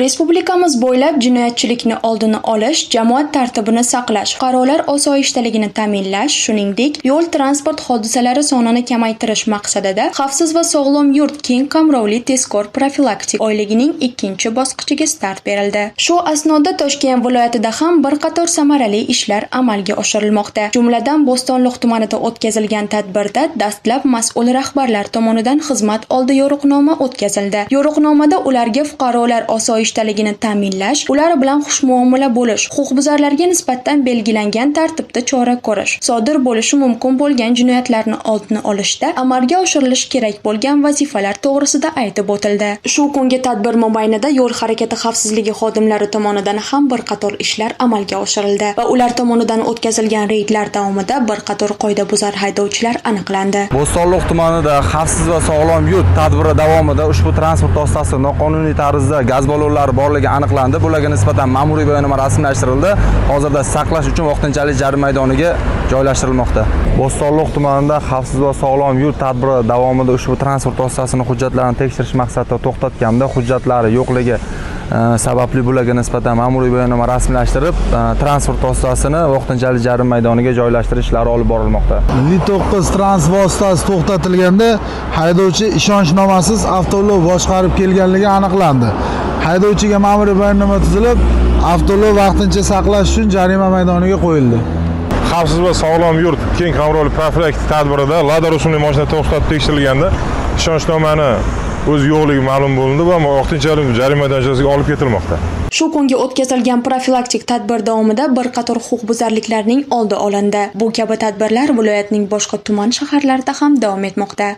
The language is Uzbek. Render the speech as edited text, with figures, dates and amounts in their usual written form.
Respublikamiz bo'ylab jinoyatchilikni oldini olish, jamoat tartibini saqlash, fuqarolar osoyishtaligini ta'minlash, shuningdek, yo'l transport hodisalari sonini kamaytirish maqsadida Xavfsiz va sog'lom yurt keng qamrovli tezkor profilaktik oyligining ikkinchi bosqichiga start berildi. Shu asnoda Toshkent viloyatida ham bir qator samarali ishlar amalga oshirilmoqda. Jumladan, Bo'stonliq tumanida o'tkazilgan tadbirda dastlab mas'ul rahbarlar tomonidan xizmat oldi yo'riqnoma o'tkazildi. Yo'riqnomada ularga fuqarolar osoyishtaligini ta'minlash, ular bilan xushmuomala bo'lish, huquqbuzarlarga nisbatan belgilangan tartibda chora ko'rish, sodir bo'lishi mumkin bo'lgan jinoyatlarni oldini olishda amalga oshirilishi kerak bo'lgan vazifalar to'g'risida aytib o'tildi. Shu kungi tadbir mobaynida yo'l harakati xavfsizligi xodimlari tomonidan ham bir qator ishlar amalga oshirildi va ular tomonidan o'tkazilgan reydlar davomida bir qator qoidabuzar haydovchilar aniqlandi. Bo'stonliq tumanida xavfsiz va sog'lom yurt tadbiri davomida ushbu transport vositasi noqonuniy tarzda gaz ballonlari borligi aniqlandi. Bularga nisbatan ma'muriy bayonnoma rasmiylashtirildi. Hozirda saqlash uchun vaqtinchalik jarima maydoniga joylashtirilmoqda. Bo'stonliq tumanida xavfsiz va sog'lom yurt tadbiri davomida ushbu transport vositasini hujjatlarini tekshirish maqsadida to'xtatganda hujjatlari yo'qligi sababli bularga nisbatan ma'muriy bayonnoma rasmiylashtirib, transport vositasini vaqtinchalik jarima maydoniga joylashtirish ishlari olib borilmoqda. Li-9 transport vositasi to'xtatilganda haydovchi ishonchnomasiz avtoulov boshqarib kelganligi aniqlandi. Haydovchiga ma'muriy bayonnoma tuzilib, avtoulov vaqtincha saqlash uchun jarima maydoniga qo'yildi. Xavfsiz va sog'lom yurt keng qamrovli profilaktik tadbirida Lada rusumli mashina to'xtatib tekshirilganda ishonchnomani o'z yo'qligi ma'lum bo'ldi va vaqtinchalik jarima maydonchasiga olib ketilmoqda. Shu kungi o'tkazilgan profilaktik tadbir davomida bir qator huquqbuzarliklarning oldi olindi. Bu kabi tadbirlar viloyatning boshqa tuman shaharlarida ham davom etmoqda.